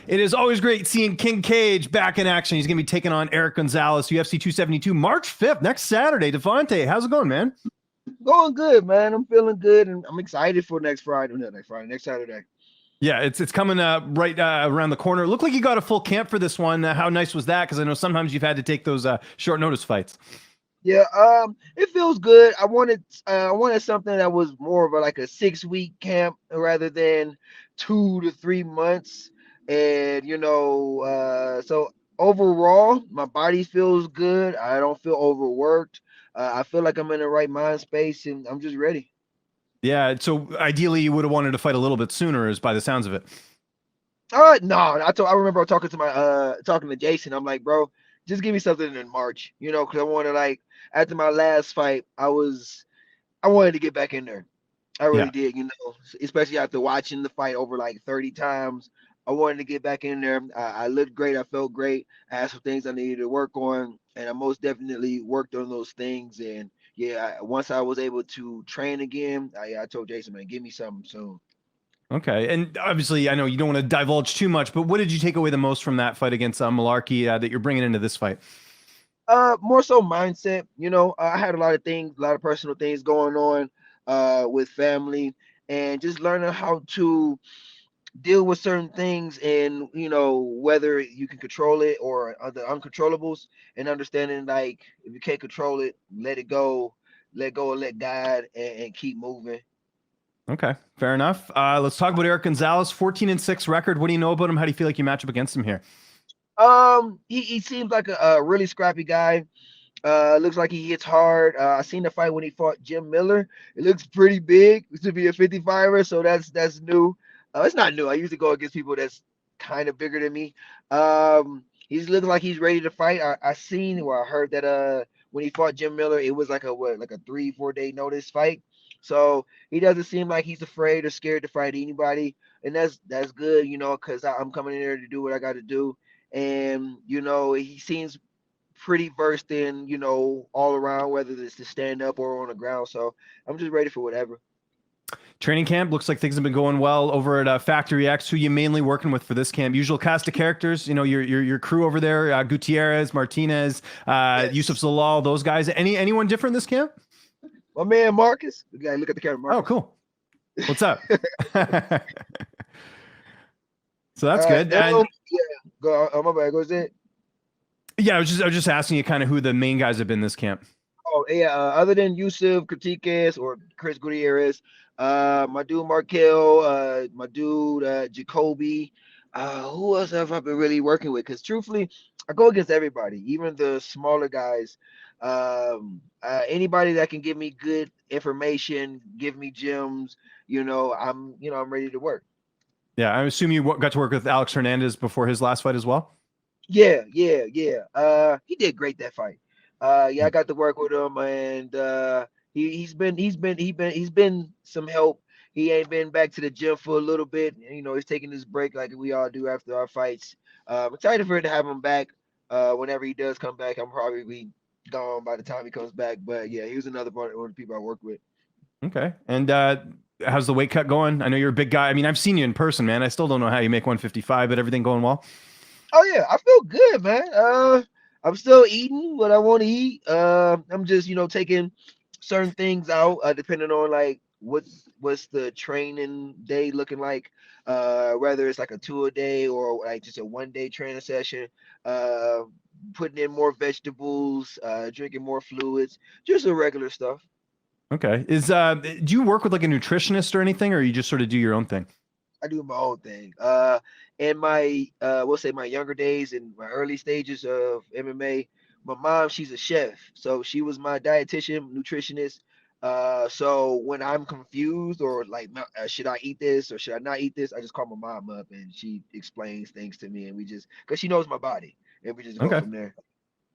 It is always great seeing King Cage back in action. He's going to be taking on Erick Gonzalez, UFC 272, March 5th, next Saturday. Devonte, how's it going, man? Going good, man. I'm feeling good, and I'm excited for next Friday. No, next Friday, next Saturday. Yeah, it's coming right around the corner. It looked like you got a full camp for this one. How nice was that? Because I know sometimes you've had to take those short notice fights. Yeah, it feels good. I wanted something that was more of like a 6 week camp rather than 2 to 3 months. And so overall, my body feels good. I don't feel overworked. I feel like I'm in the right mind space, and I'm just ready. Yeah, so ideally you would have wanted to fight a little bit sooner, is by the sounds of it. No, I remember talking to my talking to Jason. I'm like, bro, just give me something in March, because I wanted like after my last fight, I wanted to get back in there. I really Yeah. did, especially after watching the fight over like 30 times. I wanted to get back in there. I looked great. I felt great. I had some things I needed to work on, and I most definitely worked on those things. And yeah, once I was able to train again, I told Jason, man, give me something soon. Okay, and obviously I know you don't want to divulge too much, but what did you take away the most from that fight against Mullarkey that you're bringing into this fight? More so mindset. I had a lot of things, a lot of personal things going on with family, and just learning how to deal with certain things, and whether you can control it or other uncontrollables, and understanding like if you can't control it, let go and let God, and keep moving. Okay, fair enough. Let's talk about Erick Gonzalez, 14-6 record. What do you know about him? How do you feel like you match up against him here? He seems like a really scrappy guy. Looks like he hits hard. I seen the fight when he fought Jim Miller. It looks pretty big to be a 55er, so that's new. It's not new. I usually go against people that's kind of bigger than me. He's looking like he's ready to fight. I seen or I heard that when he fought Jim Miller, it was like a 3 4 day notice fight. So he doesn't seem like he's afraid or scared to fight anybody, and that's good, because I'm coming in there to do what I got to do, and he seems pretty versed in, all around, whether it's to stand up or on the ground. So I'm just ready for whatever. Training camp looks like things have been going well over at Factory X. Who you mainly working with for this camp? Usual cast of characters. You know your crew over there: Gutierrez, Martinez, Yusuf Yes. Zalal. Those guys. Anyone different this camp? My man Marcus. You gotta look at the camera, Oh, Marcus. cool. What's up? So that's All right. good. And Yeah. Go. Oh, my bad. Goes it. yeah, I was just asking you kind of who the main guys have been this camp. Oh, yeah. Other than Yusuf Critiques or Chris Gutierrez, my dude Markel, my dude Jacoby. Who else have I been really working with? Because truthfully, I go against everybody, even the smaller guys. Anybody that can give me good information, give me gems. I'm ready to work. Yeah, I assume you got to work with Alex Hernandez before his last fight as well. Yeah, yeah, yeah. He did great that fight. Yeah, I got to work with him, and he's been some help. He ain't been back to the gym for a little bit. He's taking this break like we all do after our fights. I'm excited for it to have him back. Whenever he does come back, I'm probably be gone by the time he comes back. But yeah, he was another one of the people I worked with. Okay. And how's the weight cut going? I know you're a big guy. I mean, I've seen you in person, man. I still don't know how you make 155, but everything going well. Oh yeah, I feel good, man. I'm still eating what I want to eat. I'm just taking certain things out, depending on like what's the training day looking like. Whether it's like a 2 a day or like just a 1 day training session. Uh, Putting in more vegetables, drinking more fluids, just the regular stuff. Okay. Do you work with like a nutritionist or anything, or you just sort of do your own thing? I do my own thing. In my we'll say my younger days and my early stages of MMA, my mom, she's a chef, so she was my dietitian, nutritionist. So when I'm confused or like, should I eat this or should I not eat this, I just call my mom up and she explains things to me, and we just because she knows my body, and we just go Okay. from there.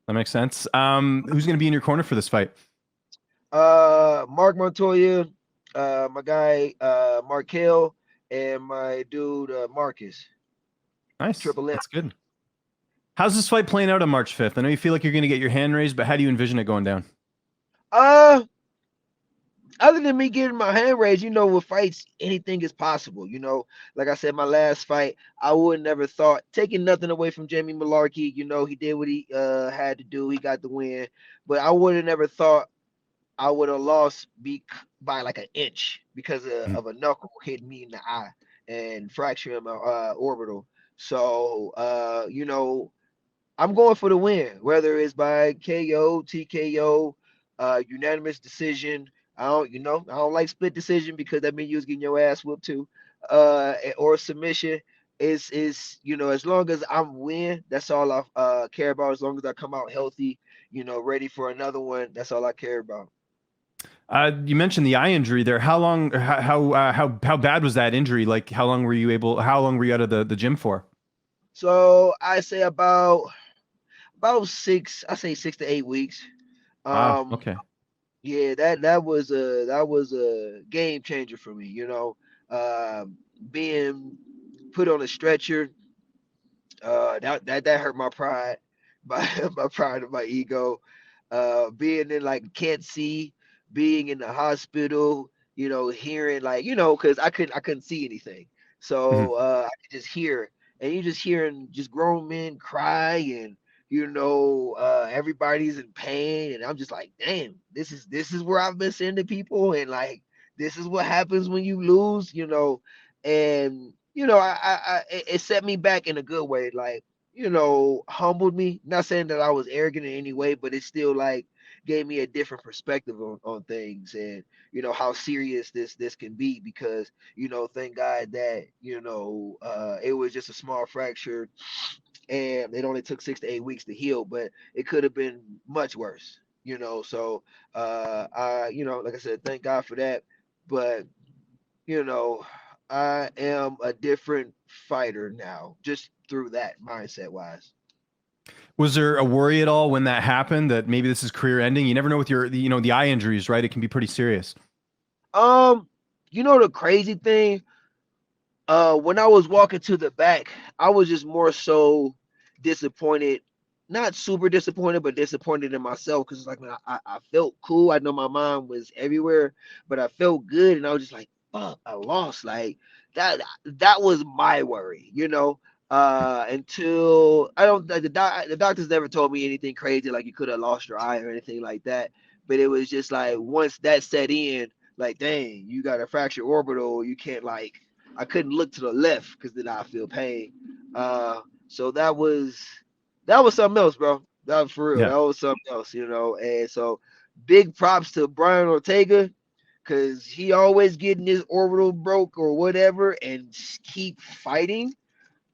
That makes sense. Who's going to be in your corner for this fight? Mark Montoya, my guy Markel, and my dude Marcus, Nice. Triple M. That's good. How's this fight playing out on March 5th? I know you feel like you're going to get your hand raised, but how do you envision it going down? Uh, other than me getting my hand raised, with fights, anything is possible. Like I said, my last fight, I would never thought taking nothing away from Jamie Mullarkey. He did what he had to do. He got the win, but I would have never thought I would have lost by like an inch because Mhm. of a knuckle hitting me in the eye and fracturing my orbital. So, I'm going for the win, whether it's by KO, TKO, unanimous decision. I don't like split decision because that means you was getting your ass whooped too, or submission. As long as I'm win, that's all I care about. As long as I come out healthy, ready for another one, that's all I care about. You mentioned the eye injury there. How long? How bad was that injury? Like, how long were you able? How long were you out of the gym for? So I say about six. I say 6 to 8 weeks. Wow. Um, Okay. Yeah, that was a game changer for me. Being put on a stretcher, that hurt my pride, my pride and my ego. Being in like can't see, being in the hospital, hearing like because I couldn't see anything, Mhm. so I could just hear, and you just hearing just grown men cry and. Everybody's in pain, and I'm just like, damn, this is where I've been sending people, and like, this is what happens when you lose, and it set me back in a good way, like, humbled me. Not saying that I was arrogant in any way, but it still like gave me a different perspective on things, and how serious this can be, because thank God that it was just a small fracture, and it only took 6 to 8 weeks to heal, but it could have been much worse. So I like I said, thank God for that. But you know, I am a different fighter now, just through that mindset wise. Was there a worry at all when that happened that maybe this is career ending? You never know with the eye injuries, right? It can be pretty serious. Um, the crazy thing, when I was walking to the back, I was just more so disappointed. Not super disappointed, but disappointed in myself, because it's like, man, I felt cool. I know my mind was everywhere, but I felt good, and I was just like, fuck, I lost. Like that was my worry, until I don't the doctors never told me anything crazy like you could have lost your eye or anything like that. But it was just like once that set in, like, dang, you got a fractured orbital, you can't like I couldn't look to the left because then I feel pain. So that was something else, bro. That was for real. Yeah. That was something else, And so big props to Brian Ortega, because he always getting his orbital broke or whatever and keep fighting.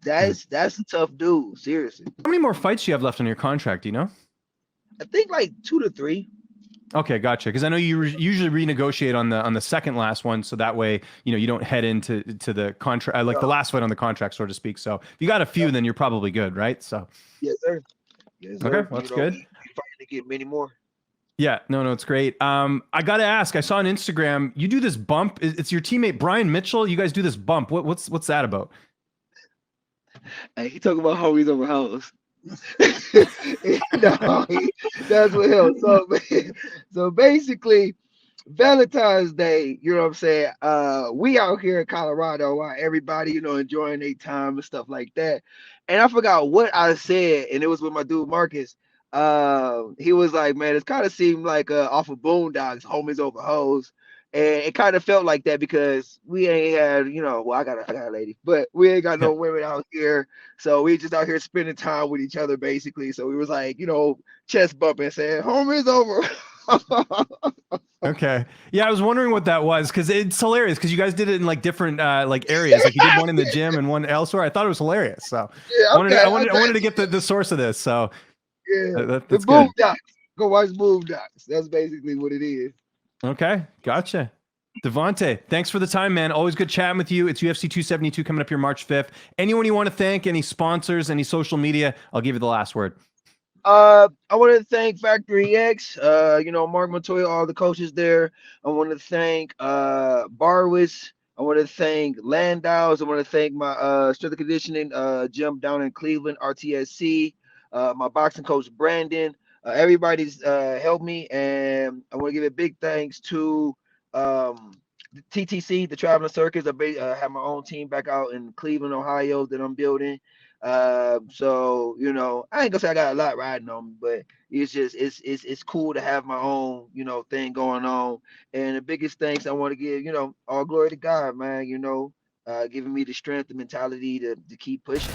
Mhm. That's a tough dude, seriously. How many more fights do you have left on your contract? Do you know? I think like 2 to 3. Okay, gotcha. Because I know you usually renegotiate on the second last one, so that way you don't head into the contract like Yo, the last fight on the contract, so to speak. So if you got a few, then you're probably good, right? So yes, sir. Yes, okay, sir. well, that's good. We fighting to get many more. Yeah, no, it's great. I gotta ask. I saw on Instagram you do this bump. It's your teammate Brian Mitchell. You guys do this bump. What's that about? Hey, he talking about homies over hoes. No, that's what helps. So basically, Valentine's Day, you know what I'm saying? We out here in Colorado, while everybody, enjoying their time and stuff like that. And I forgot what I said, and it was with my dude Marcus. He was like, man, it kind of seemed like off of Boondocks, homies over hoes. And it kind of felt like that because we ain't had, well, I got a lady, but we ain't got Yeah. no women out here. So we just out here spending time with each other, basically. So we was like, chest bumping, saying, homies over. Okay. Yeah, I was wondering what that was because it's hilarious because you guys did it in like different like areas. Like you did one in the gym and one elsewhere. I thought it was hilarious. So Yeah, I wanted to, I okay, wanted I okay. wanted to get the source of this. So Yeah, the that's good. Boondocks. Go watch Boondocks. That's basically what it is. Okay, gotcha. Devonte, thanks for the time, man. Always good chatting with you. It's UFC 272 coming up here March 5th. Anyone you want to thank, any sponsors, any social media, I'll give you the last word. I want to thank Factory X, Mark Montoya, all the coaches there. I want to thank Barwis. I want to thank Landau's. I want to thank my strength and conditioning gym down in Cleveland, RTSC. My boxing coach Brandon. Everybody's helped me, and I want to give a big thanks to the TTC, the Traveling Circus. Have my own team back out in Cleveland, Ohio that I'm building. So you know, I ain't gonna say I got a lot riding on me, but it's just it's cool to have my own, you know, thing going on. And the biggest thanks I want to give, you know, all glory to God, man. You know, giving me the strength, the mentality to keep pushing.